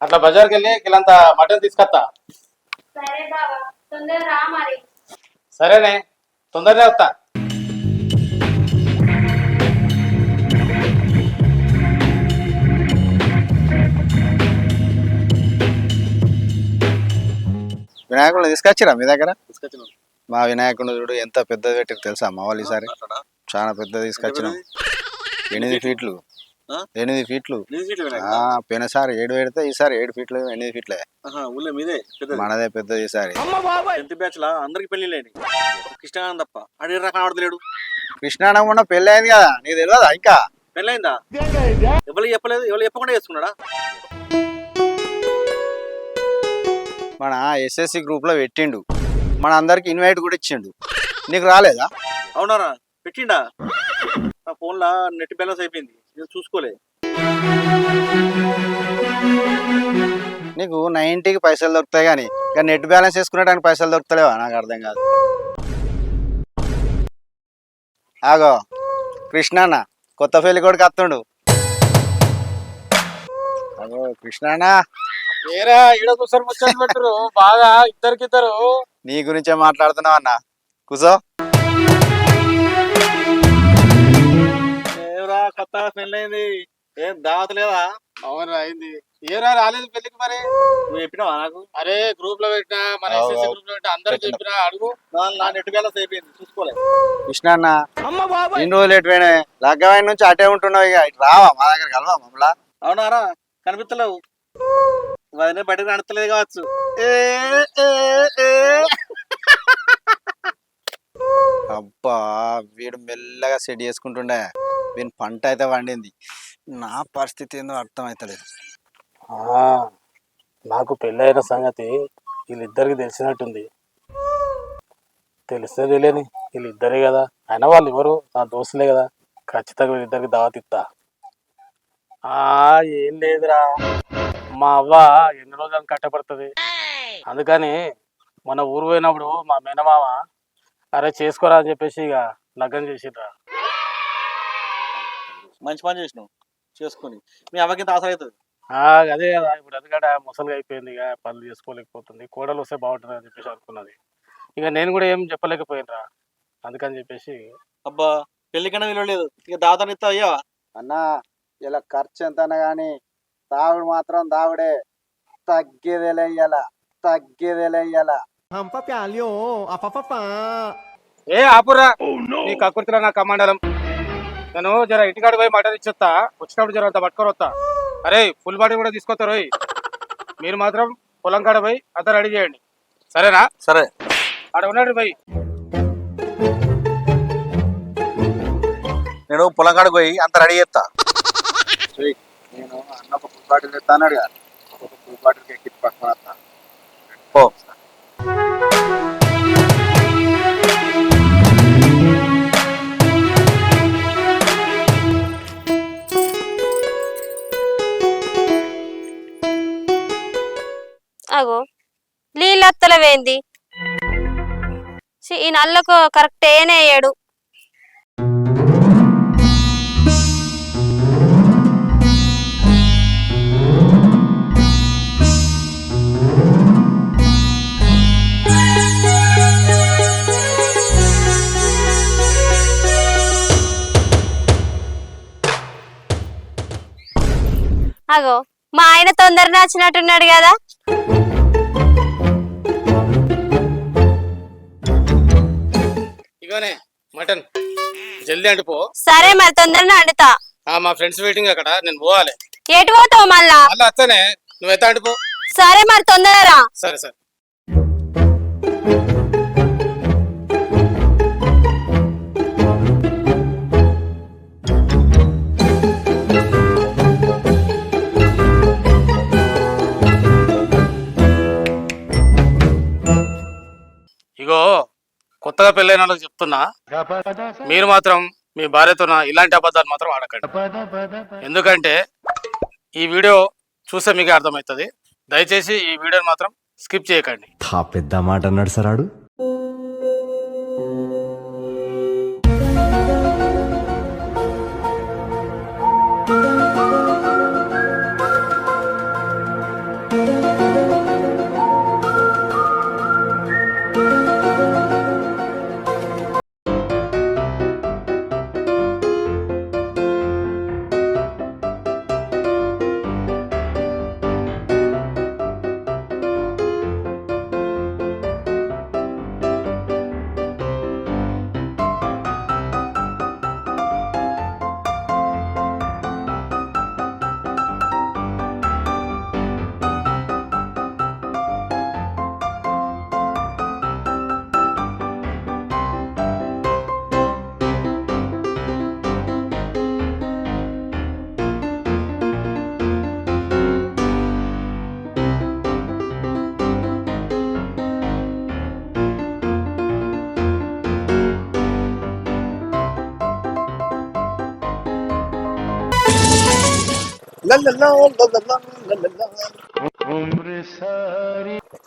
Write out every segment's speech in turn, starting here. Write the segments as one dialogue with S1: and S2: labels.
S1: అట్లా బజార్కి వెళ్ళి కిలంత మటన్ తీసుకొస్తా.
S2: సరే బావా, తొందరగా రా మరి.
S1: సరేనే, తొందరనే వస్తా.
S3: వినాయకుడు తీసుకొచ్చిరా మీ దగ్గర?
S1: తీసుకొచ్చిన
S3: మా వినాయకుడు చూడు ఎంత పెద్దది పెట్టారు తెలుసా మా వాళ్ళు ఈసారి. చాలా పెద్దది తీసుకొచ్చినాం. 8 ఫీట్లు 8 ఫీట్లు. పోయినసారి 7 పెడితే ఈసారి 7 ఫీట్లు 8 ఫీట్లే. మనదే పెద్దది ఈసారి.
S1: అందరికి పెళ్లి లేని కృష్ణానంద తప్ప అడిగి కనబడతలేడు.
S3: కృష్ణానం ఉన్న పెళ్ళి అయింది కదా, నీకు తెలియదా ఇంకా?
S1: పెళ్ళైందా? ఎవరికి చెప్పలేదు, ఎవరు చెప్పకుండా చేసుకున్నాడా?
S3: మన ఎస్ఎస్సి గ్రూప్ లో పెట్టిండు, మన అందరికి ఇన్వైట్ కూడా ఇచ్చిండు. నీకు రాలేదా?
S1: అవునారా, పెట్టిండా? నా ఫోన్ లా నెట్ బ్యాలెన్స్ అయిపోయింది, నేను చూసుకోలే.
S3: నీకు 90కి పైసలు దొరుకుతాయి కానీ ఇక నెట్ బ్యాలెన్స్ వేసుకునేటానికి పైసలు దొరుకుతలేవా? నాకు అర్థం కాదు. ఆగో కృష్ణాన్న కొత్త పెళ్లి కొడుకు వస్తుండు. అగో కృష్ణాన్న.
S1: ఏరా ఈడ కూర్చొని ముచ్చట్లు పెట్టరు బాగా ఇద్దరికిద్దరు.
S3: నీ గురించే మాట్లాడుతున్నావు అన్న, కూసో.
S1: ఏరా కొత్త పెళ్ళైంది, ఏం దావత లేదా? అవును అయింది. ఏరా రాలేదు పెళ్లికి మరి? నువ్వు చెప్పినావా నాకు? అరే గ్రూప్ లో పెట్టినా, మన ఎస్ఎస్సీ గ్రూప్ లో పెట్టినా, అందరికి చెప్పినా. అడుగు, నా నెట్ బ్యాలెన్స్ అయిపోయింది, చూసుకోలే.
S3: కృష్ణాన్న ఇన్ని రోజులు ఎటు పోయినా? లగ్గమైన నుంచి అటే ఉంటున్నావు, ఇక ఇటు రావా మా దగ్గర కలవా మమ్మల్ని?
S1: అవునారా, కనిపిస్తలేవు. వదిన బయటకు నడతలేదు కావచ్చు.
S3: అబ్బా వీడు మెల్లగా సెట్ చేసుకుంటుండే, వీని పంట అయితే వండింది. నా పరిస్థితి ఏందో అర్థం అవుతలేదు.
S1: నాకు పెళ్ళైన సంగతి వీళ్ళిద్దరికి తెలిసినట్టుంది. తెలిస్తే తెలియని వీళ్ళిద్దరే కదా, అయినా వాళ్ళు ఎవరు నా దోస్తులే కదా, ఖచ్చితంగా వీళ్ళిద్దరికి దావత్ ఇస్తా. ఏం లేదురా, మా అవ్వ ఎన్ని రోజులు కట్టపడుతుంది, అందుకని మన ఊరు పోయినప్పుడు మా మేనమామ అరే చేసుకోరా అని చెప్పేసి ఇక లగ్గం చేసిర్రా. మంచి పని చేసినావు చేసుకొని, మీ అవ్వకి ఇంత ఆసర అవుతుంది. అదే కదా, ఇప్పుడు ఎందుకంటే ముసలిగా అయిపోయింది, ఇక పనులు చేసుకోలేకపోతుంది, కోడలు వస్తే బాగుంటుంది అని చెప్పేసి అనుకున్నది. ఇక నేను కూడా ఏం చెప్పలేకపోయినరా, అందుకని చెప్పేసి. అబ్బా పెళ్ళికన్నా విలువలేదు, ఇక దావతాన్ని ఇస్తా అయ్యా.
S3: అన్నా ఇలా ఖర్చు ఎంత అన్నా కానీ దావుడు మాత్రం దావుడే, తగ్గేదేలే ఇయ్యాల, తగ్గేదేలే ఇయ్యాల.
S1: ఏ ఆపురా, నీ కక్కుర్తిలో నా కమాండలం. నేను జర ఇంటికాడ పోయి మటన్ ఇచ్చేస్తా, వచ్చినప్పుడు జర అంత పట్టుకొని వస్తా. అరే ఫుల్ బాడీ కూడా తీసుకొస్తారు, మీరు మాత్రం పొలం కాడ పోయి అంతా రెడీ చేయండి, సరేనా? సరే, ఆడ ఉన్నాడు పోయి.
S3: నేను పొలం కాడికి పోయి అంత రెడీ చేస్తా. నేను అన్న ఒక ఫుల్ బాటిల్ తెస్తా అన్నాడు కదా, ఒక ఫుల్ బాటిల్ ఎక్కి పట్టుకొని వస్తా. ఓ
S2: అగో నీళ్ళత్తలవేంది, ఈ నల్లకు కరెక్ట్ ఏనేయ్యాడు. అగో మా ఆయన తొందరగా వచ్చినట్టున్నాడు కదా.
S1: ఇగోనే మటన్ జల్దీ అంటిపో.
S2: సరే మరి తొందరగా అండుతా.
S1: మా ఫ్రెండ్స్ వెయిటింగ్ అక్కడ, నేను పోవాలి.
S2: ఎటు పోతావు మళ్ళా?
S1: మళ్ళీ వస్తానే, నువ్వు ఎత్తా అంటిపో.
S2: సరే మరి తొందరగా.
S1: సరే సరే. ఇగో కొత్తగా పెళ్ళైన వాళ్ళకి చెప్తున్నా, మీరు మాత్రం మీ భార్యతో ఇలాంటి అబద్ధాలు మాత్రం ఆడకండి. ఎందుకంటే ఈ వీడియో చూస్తే మీకే అర్థమవుతుంది. దయచేసి ఈ వీడియోని మాత్రం స్కిప్ చేయకండి.
S4: పెద్ద మాట అన్నాడు సార్ ఆడు.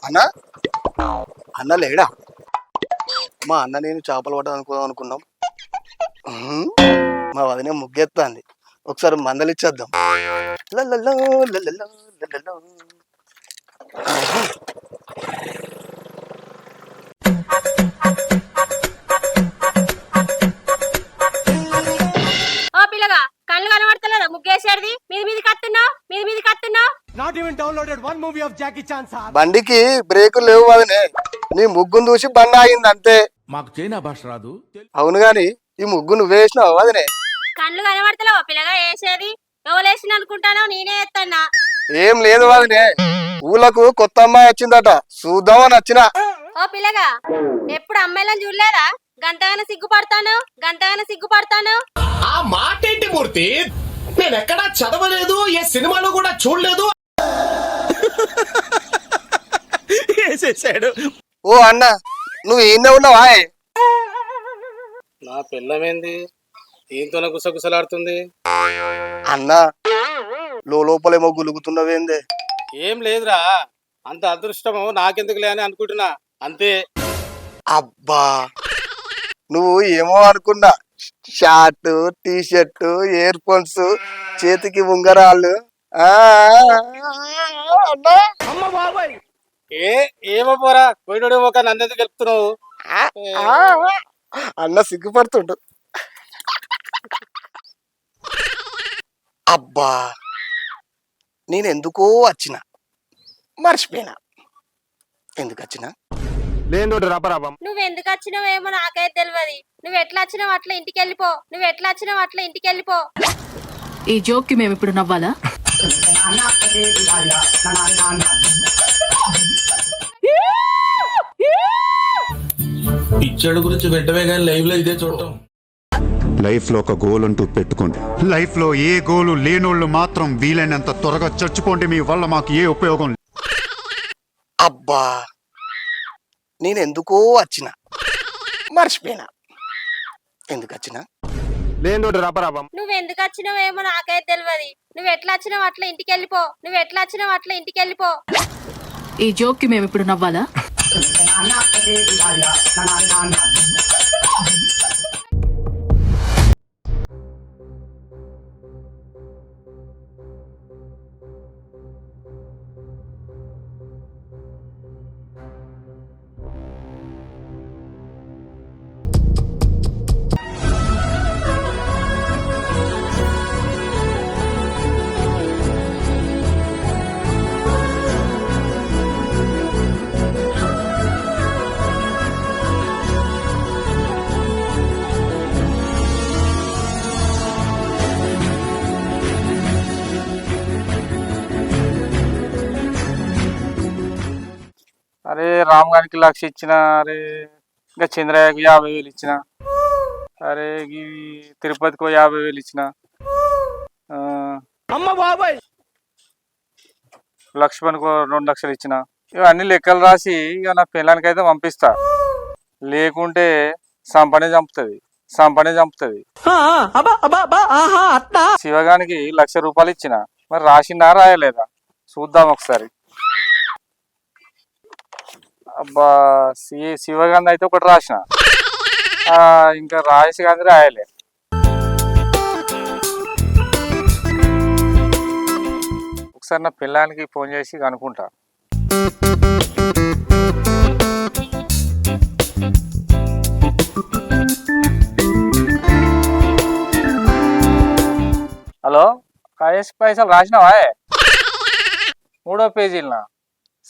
S5: అన్న అన్న లేడా? మా అన్న నేను చేపలు పట్టాలి అనుకున్నాం. మా వదిన ముగ్గెత్తాంది, ఒకసారి మందలిచ్చేద్దాం. లల్లల్లో, లల్లల్లో, లల్లల్లో.
S2: ఓ పిల్లగా కళ్ళు కనబడతలేదా ముగ్గేసేది? మీది కత్తున్నావు, మీది కత్తున్నావు.
S5: బండికి బ్రేకులు లేవు వదినే, నీ ముగ్గును చూసి బండి ఆగింది అంతే.
S6: మాకు చైనా భాష రాదు.
S5: అవును గాని ఈ ముగ్గు నువ్వు వేసినావు వదినే.
S2: కళ్ళు కనబడతలేవా పిల్లగా వేసేది? ఎవలేసిన అనుకుంటానో నేనే ఎత్తన్నా.
S5: ఏం లేదు వదినే, ఊళ్ళకు కొత్త అమ్మాయి వచ్చిందట, చూద్దామని వచ్చిన.
S2: ఓ పిల్లగా ఎప్పుడు అమ్మాయిలను చూడలేదా? గంతగానే సిగ్గుపడతాను.
S7: ఆ మాట ఏంటి మూర్తి? నేను ఎక్కడా చదవలేదు, ఏ సినిమాలో కూడా చూడలేదు. వేసేసాడు.
S5: ఓ అన్న, నువ్వు ఈయన ఉన్నావా?
S1: నా పిల్లమేంది దీంతోనే గుసగుసలాడుతుంది?
S5: అన్న లోపలేమో గులుగుతున్నవేందే?
S1: ఏం లేదురా, అంత అదృష్టము నాకెందుకులే అని అనుకుంటున్నా అంతే.
S5: అబ్బా, నువ్వు ఏమో అనుకున్నా, short T shirt ear phones చేతికి ఉంగరాలు. అన్నా
S1: ఏమో పోరా పోయినోడు ఒక నన్నెందుకు గెలుపుతున్నావు?
S5: అన్న సిగ్గుపడుతుండు. అబ్బా, నేనెందుకో వచ్చిన, మర్చిపోయినా. ఎందుకు వచ్చినా?
S2: నువ్వెందుకు వచ్చినావేమో నాకైతే తెలియదు. నువ్వు ఎట్లా వచ్చినావు అట్లా ఇంటికి వెళ్ళిపో.
S8: ఈ జోక్ కి మేము ఇప్పుడు నవ్వాలా?
S6: పిచ్చడు గురించి వెంటనే కానీ లైవ్ లో ఇదే చూడటం.
S4: లైఫ్ లో ఒక గోల్ అంటూ పెట్టుకోండి. లైఫ్ లో ఏ గోలు లేనోళ్ళు మాత్రం వీలైనంత త్వరగా చచ్చిపోండి, మీ వల్ల మాకు ఏ ఉపయోగం.
S5: అబ్బా, నేనెందుకో వచ్చిన, మర్చిపోయినా. ఎందుకు వచ్చినా?
S2: నువ్వెందుకు వచ్చినావేమో నాకైతే తెలియదు. నువ్వు ఎట్లా వచ్చినావు అట్లా ఇంటికి వెళ్ళిపో.
S8: ఈ జోక్ కి మేము ఇప్పుడు నవ్వాలా?
S1: అరే రామ్ గారికి 1,00,000 ఇచ్చిన, అరే ఇంకా చంద్రయ్యకి 50,000 ఇచ్చిన, అరే ఈ తిరుపతికి 50,000 ఇచ్చిన, లక్ష్మణ్కు 2 లక్షలు ఇచ్చిన. ఇక అన్ని లెక్కలు రాసి ఇక నా పిల్లానికి అయితే పంపిస్తా, లేకుంటే సంపనే చంపుతుంది. శివగానికి 1,00,000 రూపాయలు ఇచ్చిన, మరి రాసిందా రాయలేదా చూద్దాం ఒకసారి. అబ్బా, శివగాంధీ అయితే ఒకటి రాసిన, ఇంకా రాయసి గాంధీ రాయలే.
S9: ఒకసారి నా పిల్లానికి ఫోన్ చేసి కనుక్కుంటా. హలో, కాయేసి పైసలు రాసినావా? 3వ పేజీలనా?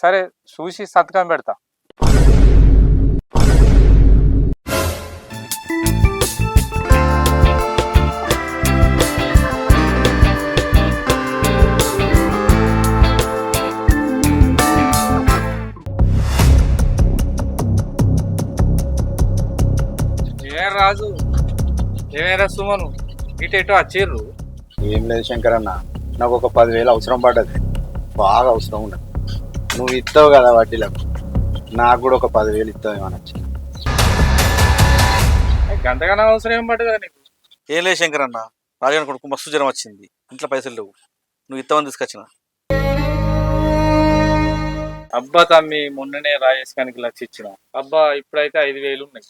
S9: సరే చూసి సంతకం పెడతా. ఏ రాజు, ఏమేరా సుమను ఇటేటో వచ్చిర్రు?
S3: ఏం లేదు శంకర్ అన్న, నాకు ఒక 10,000 అవసరం పడ్డది, బాగా అవసరం ఉన్నది. నువ్వు ఇస్తావు కదా వడ్డీలకు, నాకు కూడా ఒక 10,000 ఇస్తావు ఏమనొచ్చు.
S9: గంటగానే అవసరం ఏం పడ్డదా నీకు?
S10: ఏం లేదు శంకర్ అన్న, రాజు కొడుకు మస్తు జ్వరం వచ్చింది, ఇంట్లో పైసలు లేవు, నువ్వు ఇస్తావని తీసుకొచ్చిన.
S9: అబ్బా తమ్మి, మొన్ననే రాజేష్కానికి 1,00,000 ఇచ్చిన. అబ్బా ఇప్పుడైతే 5,000 ఉన్నాయి.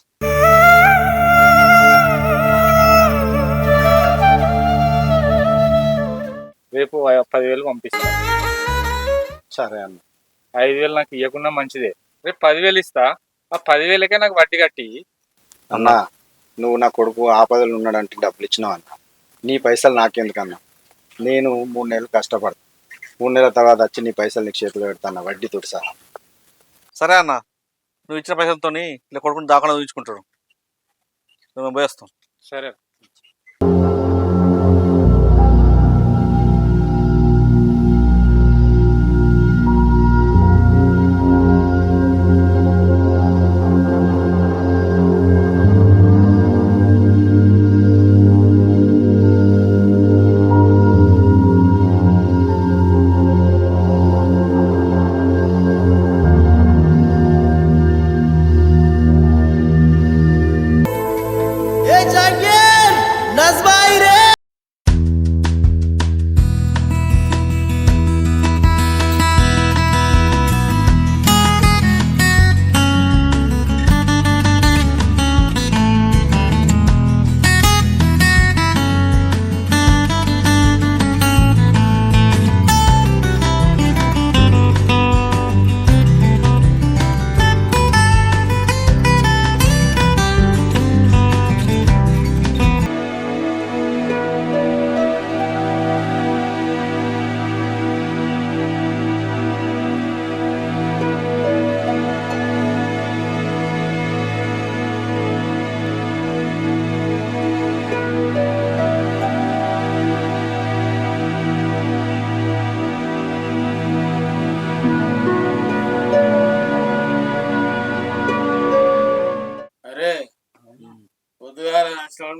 S9: రేపు 10,000 పంపిస్తా.
S3: సరే అన్న.
S9: 5,000 నాకు ఇవ్వకుండా మంచిదే. రేపు 10,000 ఇస్తా. ఆ 10,000కే నాకు వడ్డీ కట్టి.
S3: అన్న, నువ్వు నా కొడుకు ఆపదలు ఉన్నాడంటే డబ్బులు ఇచ్చినావు అన్న. నీ పైసలు నాకెందుకన్నా, నేను 3 నెలలు కష్టపడతా, 3 నెలల తర్వాత వచ్చి నీ పైసలు నీకు చేతిలో పెడతాను వడ్డీతోటి సహా.
S10: సరే అన్న, నువ్వు ఇచ్చిన పైసలతో ఇలా కొడుకుని దాకుండా చూపించుకుంటాడు, మేము పోయేస్తాం.
S9: సరే.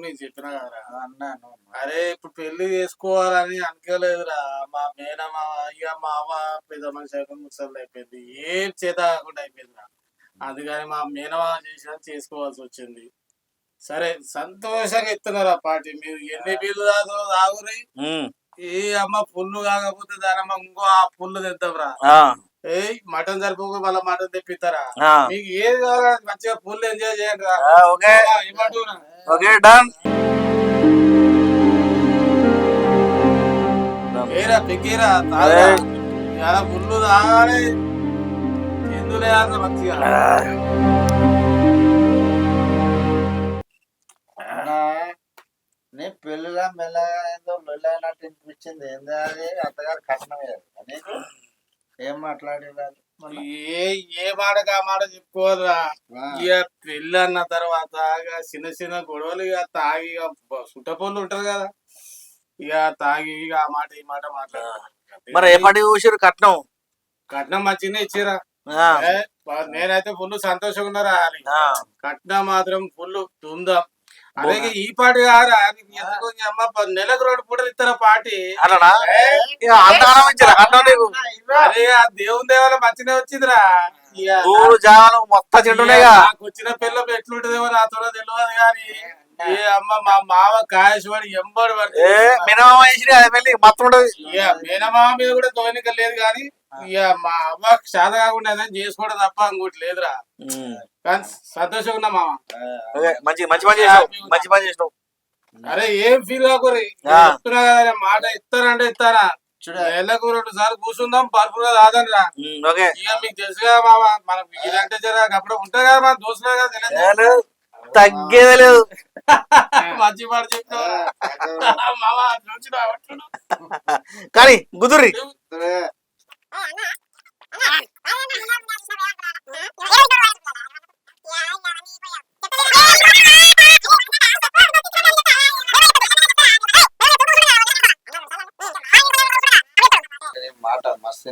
S1: నీకు చెప్పినా కదరా అన్నాను. అరే ఇప్పుడు పెళ్లి చేసుకోవాలని అనుకోలేదురా. మా మేనమా ఇక మా అవ్వ పెద్ద మనిషి అయిపోయింది, ముసలి అయిపోయింది, ఏం చేత కాకుండా అయిపోయిందిరా. అందుకని మా మేనమా చేసిన చేసుకోవాల్సి వచ్చింది. సరే సంతోషంగా ఇస్తున్నారా పార్టీ. మీరు ఎన్ని బిల్లు తాగురి, ఈ అమ్మ పుల్లు కాకపోతే దానమ్మ ఇంకో ఆ పుల్లు తెద్దాంరా. ఏ మటన్ సరిపోక మళ్ళీ మటన్ తెప్పిస్తారా. మీకు ఏది కావాలా మంచిగా పుల్లు ఎంజాయ్ చేయండి రా. ఏరా పిక్కిరా తాగా పుల్లు తాగాలి, ఎందులే మంచిగా.
S3: నీ పెళ్ళిలా మెల్లగా ఏందో మెల్లైనట్టు అనిపించింది. ఏందో అది అత్తగారు కష్టమే నీకు. ఏం మాట్లాడేది?
S1: ఏ మాటకు ఆ మాట చెప్పుకోరా. ఇక పెళ్ళి అన్న తర్వాత చిన్న చిన్న గొడవలు ఇక తాగి సుట్టపొల్లు ఉంటారు కదా, ఇక తాగి ఇక ఆ మాట ఈ మాట మాట్లాడారు.
S10: మరి ఏ పాటి చూసారు? కట్నం
S1: కట్నం మంచిగానే ఇచ్చిరా. నేనైతే ఫుల్ సంతోషంగా ఉన్నారా. కట్నం మాత్రం ఫుల్ తుందాం. అదే ఈ పాటి కారా ఎందుకు అమ్మ నెలకు 2 పూటలు ఇస్తారా పార్టీ. అదే ఆ దేవుని దేవాల మంచిగా వచ్చిందిరా. నాకు వచ్చిన పిల్లలు ఎట్లుంటదేమో నాతో తెలియదు కానీ ఏ అమ్మ మా మామ కాయశవాడి ఎంబడి పడుతుంది. మేనమామ మీద కూడా తోనిక లేదు కానీ ఇక మా అవ్వ శాత కాకుండా చేసుకోవడం తప్ప ఇంకోటి లేదురా. కానీ సంతోషంగా ఉన్నా మామ.
S10: మంచి పని చేసినావు.
S1: అరే ఏం ఫీల్ కాకూరి చెప్తున్నా కదా, మాట ఇస్తానంటే ఇస్తానా. నెలకు 2 సార్లు కూర్చుందాం పరుపుగా రాదనరా.
S10: ఓకే
S1: ఇక మీకు తెలుసుగా మామ, మనకు ఇదంటే జర అప్పుడు ఉంటాయి కదా మన దోస్తులే కదా తెలియదు.
S10: తగ్గేదే లేదు.
S1: మంచి మాట చెప్తావా మామ, చూసినా అట్లా.
S10: కానీ గుదురి
S3: మాట మస్తు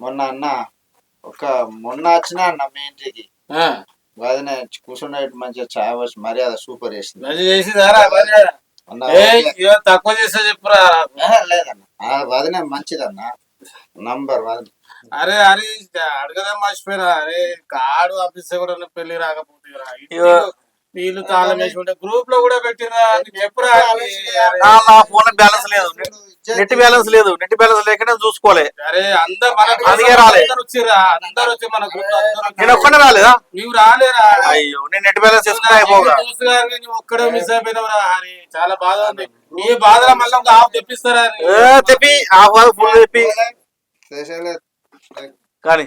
S3: మొన్న అన్న మొన్న వచ్చిన అన్న మీ ఇంటికి వదిన కూర్చుండే మంచిగా చాయ్ వచ్చి మర్యాద సూపర్ చేసింది.
S1: మంచి చేసిందారా
S3: అన్న
S1: తక్కువ చేస్తే చెప్పురా.
S3: లేదన్న వదిన మంచిదన్న నంబర్ వదిన.
S1: అరే అరే అడగదా మర్చిపోయినా. అరే కార్డు ఆఫీస్ కూడా పెళ్లి రాకపోతే వీళ్ళు తాళం వేసి ఉంటే గ్రూప్ లో కూడా పెట్టిరా చెప్పురా.
S10: నా ఫోన్ బ్యాలెన్స్ లేదు, నెట్ బ్యాలెన్స్ లేదు, నెట్ బ్యాలెన్స్ లేకనే చూసుకోలే.
S1: అరే అందరు మన
S10: అందుకే రాలే.
S1: వచ్చిరా, అందరు వచ్చి మన గ్రూప్ లో
S10: నేను ఒక్కడే రాలేదా?
S1: నీవు రాలేరా?
S10: అయ్యో నేను నెట్ బ్యాలెన్స్ చేసుకున్నా అయిపోగా.
S1: ఒక్కడే మిస్ అయిపోయినవరా. హరి చాలా బాధ ఉంది. ఈ బాధలో మళ్ళీ ఒక హాఫ్ తెప్పిస్తారా?
S10: తెప్పి ఫుల్ తెప్పి కానీ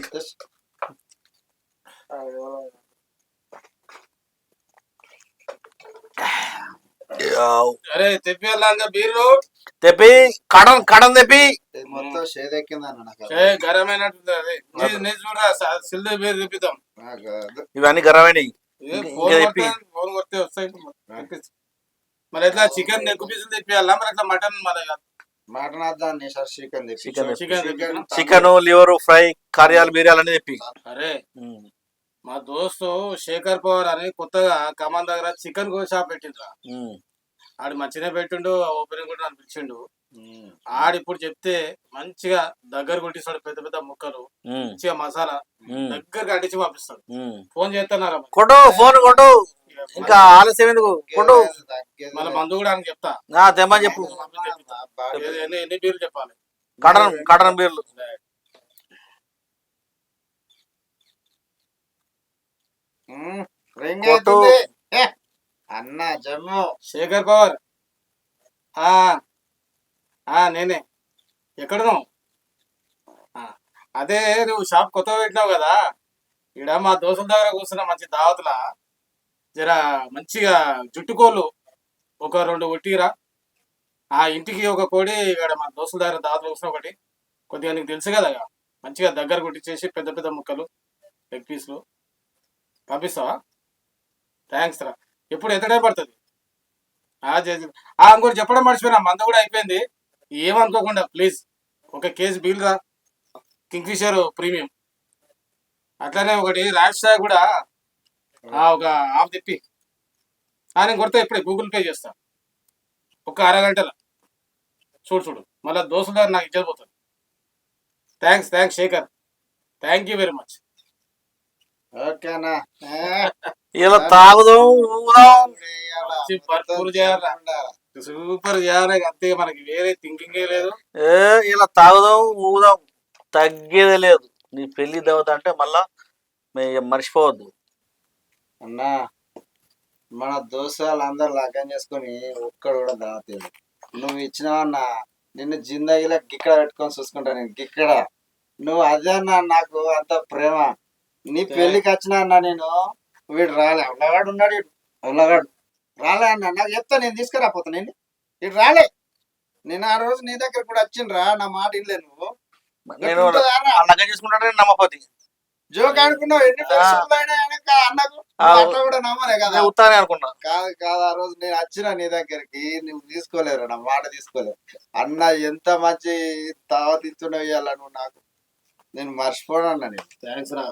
S1: అరే తెప్పి వెళ్ళాక బీర్లు
S10: తెప్పి కడం తెప్పి
S3: మొత్తం షేదెక్కిందన్న నాకు.
S1: గరమైనట్టుంది. అదే నేను చూడరా సిల్లు బీర్ తెప్పిద్దాం.
S10: ఇవన్నీ గరమైనవి.
S1: ఫోన్ కొడితే వస్తాయి. మరి ఎట్లా చికెన్ నెక్ పీసులు తెప్పియాలా, మరి ఎట్లా మటన్?
S3: మటన్ వద్దాన్ని sir, chicken
S10: chicken liver fry కర్యాలు బిర్యాలు అన్ని తెప్పి.
S1: అరే మా దోస్తు శేఖర్ పవర్ అని కొత్తగా కమాన్ దగ్గర చికెన్ షాప్ పెట్టిండ్రా. ఆడు మంచిగా పెట్టిండు, ఓపెనింగ్ కూడా అనిపించిండు. ఆడిప్పుడు చెప్తే మంచిగా దగ్గర కొట్టిస్తాడు, పెద్ద పెద్ద ముక్కలు మంచిగా మసాలా దగ్గరకి అడిచి పంపిస్తాడు. ఫోన్ చేస్తున్నారా?
S10: కొట్టు ఫోన్ కొట్టు, ఇంకా ఆలస్యం ఎందుకు కొట్టు.
S1: మన బంధువు కూడా అని చెప్తా
S10: తెమ్మని చెప్పు.
S1: ఎన్ని బీర్లు చెప్పాలి?
S10: కటన్ బీర్లు.
S3: అన్న జమ్ము
S1: శేఖర్ పవర్ నేనే. ఎక్కడ నువ్వు? అదే నువ్వు షాప్ కొత్తగా పెట్టినావు కదా, ఇక్కడ మా దోస్తుల దగ్గర కూర్చున్న మంచి దావతులా జర మంచిగా జుట్టుకోళ్ళు ఒక 2 కొట్టిరా. ఆ ఇంటికి ఒక కోడి ఇక్కడ మా దోస్తుల దగ్గర దావతులు కూర్చున్న ఒకటి. కొద్దిగా నీకు తెలుసు కదా, మంచిగా దగ్గర కొట్టించేసి పెద్ద పెద్ద ముక్కలు లెగ్ పీస్లు పంపిస్తావా? థ్యాంక్స్ రా. ఎప్పుడు ఎంత టైం పడుతుంది? ఇంకోటి చెప్పడం మర్చిపోయినా, మంద కూడా అయిపోయింది. ఏమనుకోకుండా ప్లీజ్ ఒక కేజీ బీల్ రా, కింగ్ఫిషర్ ప్రీమియం. అట్లానే ఒకటి ర్యాష్ చాయ్ కూడా ఒక హాఫ్ తిప్పి. నేను కొడితే ఇప్పుడే గూగుల్ పే చేస్తా, ఒక అరగంటలో. చూడు మళ్ళీ దోస్తుల దగ్గర నాకు ఇచ్చేది పోతుంది. Thanks Shekhar, thank you very much.
S3: ఓకేనా?
S10: ఇలా తాగుదాం
S1: సూపర్ చేయాలి అంతే, మనకి వేరే థింకింగే లేదు.
S10: ఇలా తాగుదాం ఊదాం, తగ్గేదే లేదు. నీ పెళ్లి దేవత అంటే మళ్ళా మర్చిపోవద్దు
S3: అన్నా. మన దోస్తులు అందరు లగ్గం చేసుకుని ఒక్కడు కూడా దావతలేదు. నువ్వు ఇచ్చినావన్నా, నిన్ను జిందగీలో గిక్కడ పెట్టుకొని చూసుకుంటా నేను గిక్కడ. నువ్వు అదే అన్నా, నాకు అంత ప్రేమ. నీ పెళ్లికి వచ్చినా అన్న నేను, వీడు రాలే, ఉల్లగాడు ఉన్నాడు, ఉల్లగాడు రాలే అన్న. నాకు చెప్తా, నేను తీసుకురాపోతా. నేను ఇటు రాలే. నేను ఆ రోజు నీ దగ్గర కూడా వచ్చిండ్రా, నా మాట ఇల్లే. నువ్వు
S10: నమ్మపోతే
S3: జోక్ అనుకున్నావు. ఎన్ని అన్నకు అట్లా కూడా నమ్మలే కదా.
S10: అనుకున్నా.
S3: కాదు ఆ రోజు నేను వచ్చిన నీ దగ్గరికి, నువ్వు తీసుకోలేరు, నా మాట తీసుకోలేరు. అన్న ఎంత మంచి దావత్ ఇస్తున్నావు ఇవాళ నువ్వు నాకు. నేను మర్చిపోను అన్న. నేను
S1: థ్యాంక్స్ రా.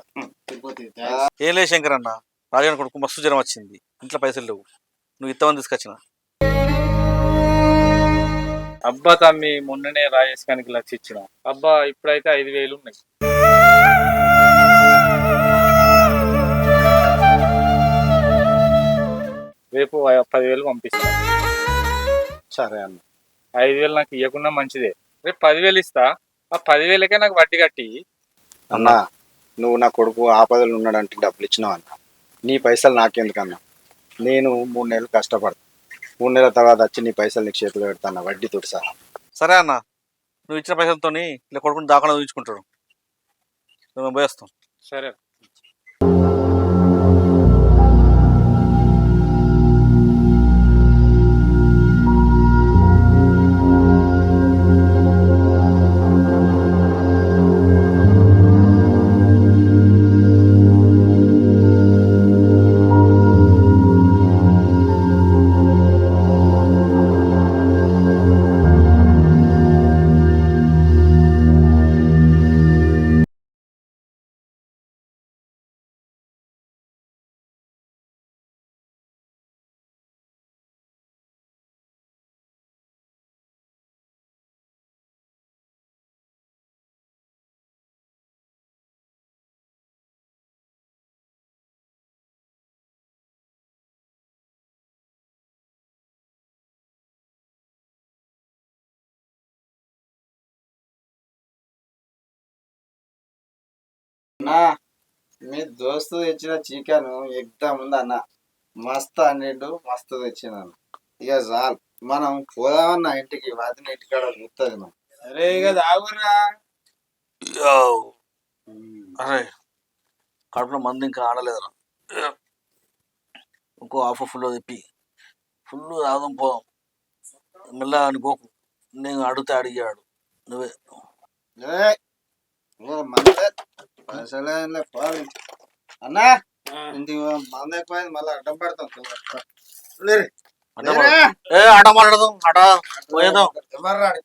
S10: ఏం లేదు శంకర్ అన్న, రాజాని కొడుకు మస్తు జ్వరం వచ్చింది, ఇంట్లో పైసలు లేవు, నువ్వు ఇస్తామని తీసుకొచ్చిన.
S9: అబ్బా తమ్మి మొన్ననే రాజేష్కానికి 1,00,000 ఇచ్చిన. అబ్బా ఇప్పుడైతే 5,000 ఉన్నాయి. రేపు 10,000 పంపిస్తా.
S3: సరే అన్న.
S9: 5,000 నాకు ఇవ్వకుండా మంచిదే. రేపు 10,000 ఇస్తా. ఆ 10,000కే నాకు వడ్డీ కట్టి.
S3: అన్నా నువ్వు నా కొడుకు ఆపదలు ఉన్నాడంటే డబ్బులు ఇచ్చినావు అన్న. నీ పైసలు నాకెందుకన్నా? నేను 3 నెలలు కష్టపడతా, 3 నెలల తర్వాత వచ్చి నీ పైసలు నీకు చేతిలో పెడతాను వడ్డీతో సహా.
S10: సరే అన్న, నువ్వు ఇచ్చిన పైసలతో ఇలా కొడుకుని దాకా చూపించుకుంటాడు. మేము పోయేస్తాం.
S9: సరే.
S3: అన్నా మీ దోస్తు తెచ్చిన చికెన్ ఎగ్దమ్ ఉంది అన్న. మస్తు అన్నిండు, మస్తు తెచ్చినాను. ఇక చాలు, మనం పోదామన్న ఇంటికి. వదిన ఇంటికాడ చూస్తుంది మనం.
S1: అరే ఇక తాగురా.
S10: అరే కడుపులో మంది ఇంకా ఆడలేదురా. ఇంకో హాఫ్ ఫుల్ తిప్పి ఫుల్ తాగం పోదాం. మెల్లగా అనుకోకు, నేను అడిగితే అడిగాడు నువ్వే.
S3: అన్నా ఇంటికి మంద ఎక్కువైంది, మళ్ళీ అడ్డం పడతాం.
S10: అడ్డం మాట్లాడదాం, అడ పోయేద్దాం.
S3: ఎవరు రాడు.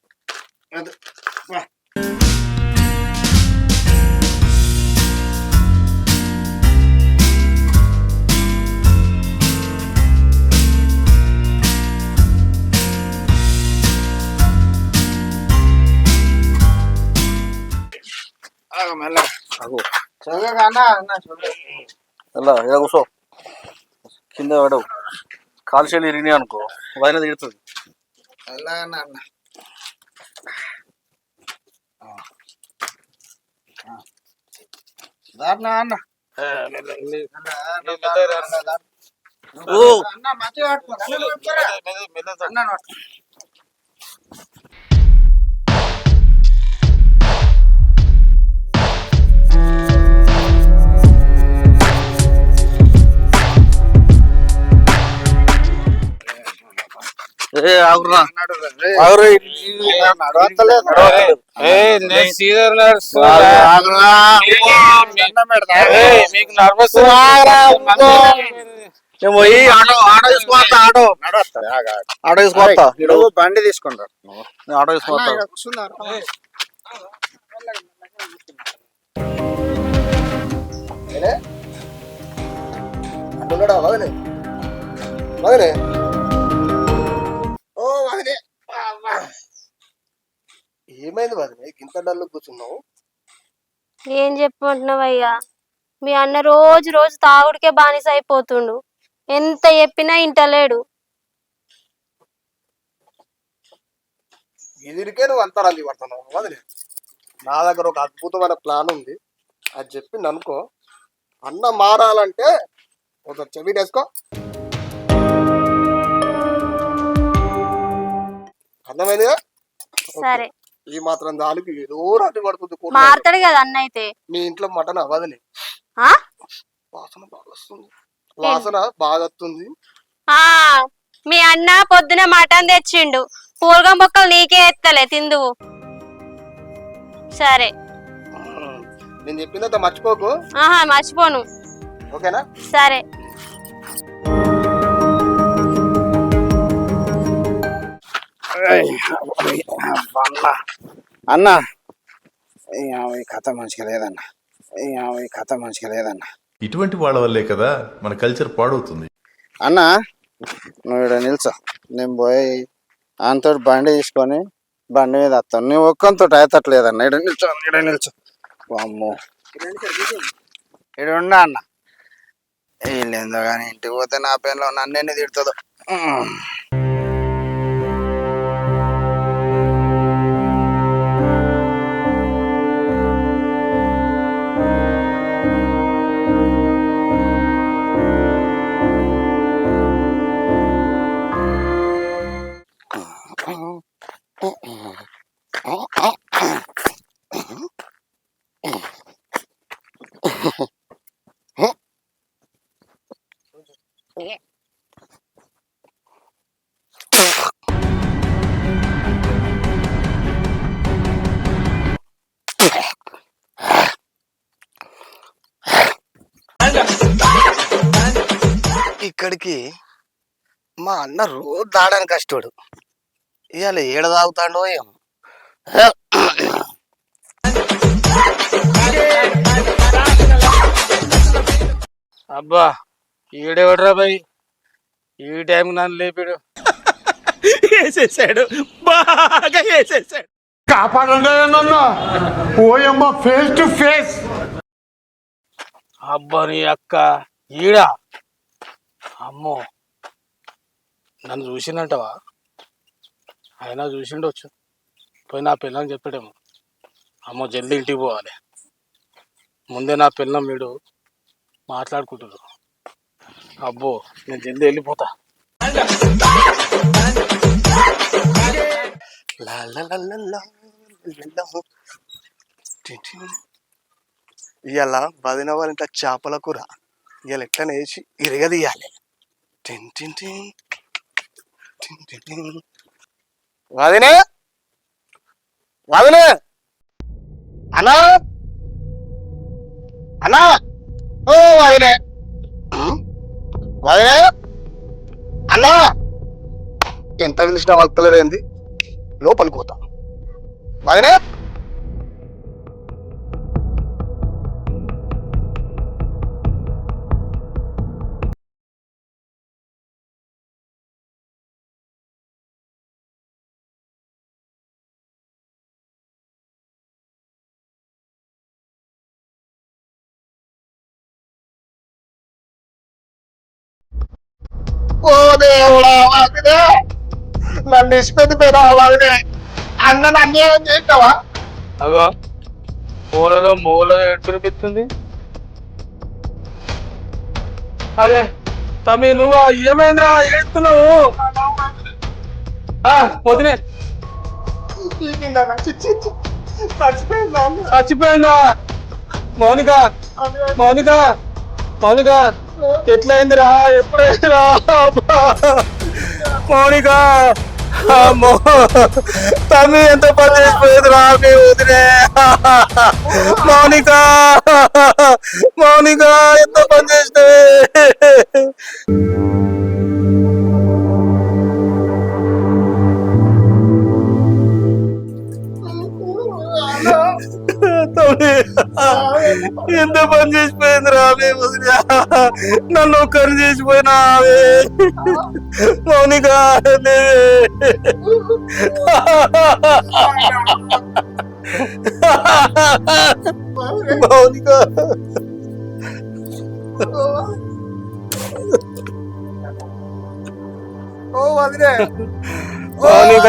S10: ఇలా కూర్చో, కింద పడవు. కాలు చేలు ఇరిగినాయి అనుకో, వదిన తిడుతుంది.
S9: మీకు నర్వస్
S10: పోయి ఆటో తీసుకోవస్తా. ఆటో తీసుకోవస్తా.
S3: బండి తీసుకుంటారు.
S10: ఆటో తీసుకోవస్తా.
S5: అంటున్నాడా వదిలే వదిలే. ఓ వదిలే, ఏమైంది వదిలే ఇంత డల్లు కూర్చున్నావు?
S2: ఏం చెప్పమంటున్నావు అయ్యా, మీ అన్న రోజు రోజు తాగుడికే బానిస అయిపోతుండు. ఎంత చెప్పినా ఇంటలేడు.
S5: ఎదిరికే నువ్వు అంతా రంది పడుతున్నావు వదిలే. నా దగ్గర ఒక అద్భుతమైన ప్లాన్ ఉంది, అది చెప్పి అనుకో. అన్న మారాలంటే ఒక చెవి వేసుకో. అర్థమైందిగా?
S2: సరే,
S5: ఈ మాత్రం దానికి ఏదో రాటి పడుతుంది.
S2: మారతాడు కదా అన్న అయితే.
S5: మీ ఇంట్లో మటన్ అవ్వదులే.
S2: ఆ?
S5: వాసన బాగా వస్తుంది, వాసన బాగా వస్తుంది.
S2: మీ అన్న పొద్దున మటన్ తెచ్చిండు, పూలగం బొక్కలు నీకే ఎత్తలే తిందువు. సరే,
S5: నేను చెప్పిందంత మర్చిపోకు.
S2: మర్చిపోను.
S5: ఓకేనా?
S2: సరే.
S3: అన్న ఈ కథ మంచిగా లేదన్న, ఈ కథ మంచిగా లేదన్న.
S6: ఇటువంటి వాళ్ళ వల్లే కదా మన కల్చర్ పాడవుతుంది.
S3: అన్న నువ్వు ఇక్కడ నిల్చో, నేను పోయి ఆయనతో బండి తీసుకొని బండి మీద వస్తాను. నువ్వు ఒక్కంతో అయితట్లేదన్న. ఇక్కడ నిల్చో. అమ్మో ఇక్కడ ఉండా అన్న. వీళ్ళేందో కానీ ఇంటికి పోతే నా పేరులో నన్ను తిడుతుందో.
S5: ఇక్కడికి మా అన్న రోజు తాగడానికి కష్టడు, ఇవాళ ఏడ తాగుతాడో ఏమో.
S1: అబ్బా ఈడెవడరా బాయ్, ఈ టైం నన్ను లేపాడు.
S7: వేసేసాడు, బాగా వేసేసాడు.
S4: ఓయమ్మ ఫేస్ టు ఫేస్.
S1: అబ్బా నీ అక్క ఈడా, అమ్మో నన్ను చూసిందంటవా? అయినా చూసిండొచ్చు, పోయి నా పిల్లని చెప్పాడేమో. అమ్మో జల్దీ ఇంటికి పోవాలి, ముందే నా పిల్లం వీడు మాట్లాడుకుంటున్నారు. అబ్బో నేను జల్దీ వెళ్ళిపోతా.
S5: ఇవాళ వదిన వాళ్ళ ఇంట్లో చేపల కూర, ఇవాళ ఎట్లనే వేసి ఇరగదీయాలి. వదినే వదినే, అన్నా అన్నా, ఓ వదినే వదినే, అన్నా ఎంత పిలిచినా వస్తలేదేంది, లోపలికి పోతా. వదినే ఓ దేవుడా, వదినే నన్ను ఇష్టపెట్టి పోయినా వదినే, అన్న నన్ను ఏం చేస్తావా?
S1: అగో మూలలో మూల ఎడుపునిపిస్తుంది. అదే తమ్మి నువ్వు ఏమైందా ఏడుస్తున్నావు? వదిలే చచ్చిపోయిందా? మౌనిక మౌనిక మౌనిక ఎట్లయిందిరా? ఎప్పుడైందిరా? మౌనిక తమ్మి ఎంత పని చేసిపోయిందిరా మీ వదిలే. మౌనిక మౌనిక ఎంత పని చేసినవే. ఎంత పని చేసిపోయిందిరా మీ వదిలే, నన్ను ఒక్కరు చేసిపోయినా మౌనిక. మౌనిక మౌనిక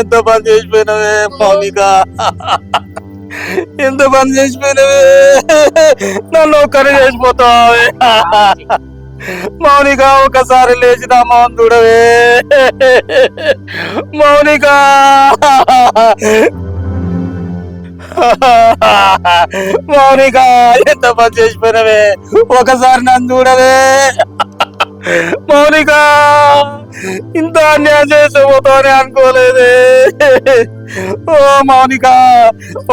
S1: ఎంత పని చేసిపోయినవే మౌనిక, ఎంత పని చేసిపోయినవే, నన్ను ఒక్కరు చేసిపోతావే మౌనిక. ఒకసారి లేచిన మౌన్ చూడవే మౌనిక. మౌనిక ఎంత పని చేసిపోయినవే, ఒకసారి నన్ను చూడవే మౌనిక. ఇంత అన్యాయం చేసిపోతావని అనుకోలేదే. ఓ మౌనిక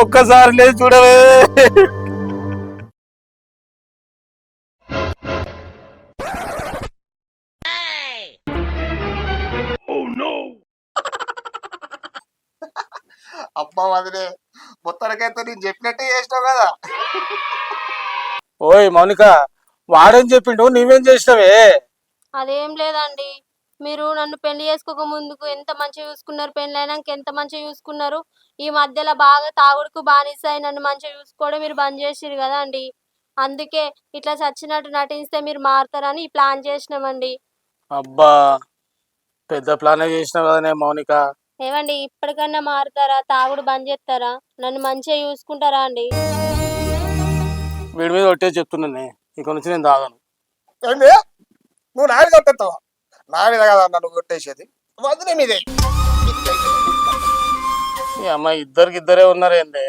S1: ఒక్కసారి లేదు చూడవే.
S5: అబ్బా వదిలే, మొత్తానికైతే నేను చెప్పినట్టే చేసినావు కదా.
S1: ఓయ్ మౌనిక, వాడేం చెప్పిండు, నీవేం చేసినవే?
S2: అదేం లేదండి, మీరు నన్ను పెళ్లి చేసుకోక ముందుకు ఎంత మంచిగా చూసుకున్నారు, పెళ్లి అయినాక ఎంత మంచిగా చూసుకున్నారు. ఈ మధ్యలో బాగా తాగుడుకు బానిసాయి నన్ను మంచిగా చూసుకోవడం మీరు బంద్ చేసిరు కదా అండి. అందుకే ఇట్లా చచ్చినట్టు నటిస్తే మీరు మారుతారని ఈ ప్లాన్ చేసినామండి.
S1: అబ్బా పెద్ద ప్లానే చేసినావు కదనే మౌనిక.
S2: ఏమండి ఇప్పటికన్నా మారుతారా? తాగుడు బంద్ చేస్తారా? నన్ను మంచిగా చూసుకుంటారా అండి?
S1: వీడి మీద ఒట్టే చెప్తున్నానే, ఇక నుంచి నేను తాగను.
S5: ఏంది నువ్వు నా మీద కొట్టేస్తావా? నా మీద కదా నన్ను కొట్టేసేది, వదిలే మీదే.
S1: ఈ అమ్మాయి ఇద్దరికి ఇద్దరే ఉన్నారేందే.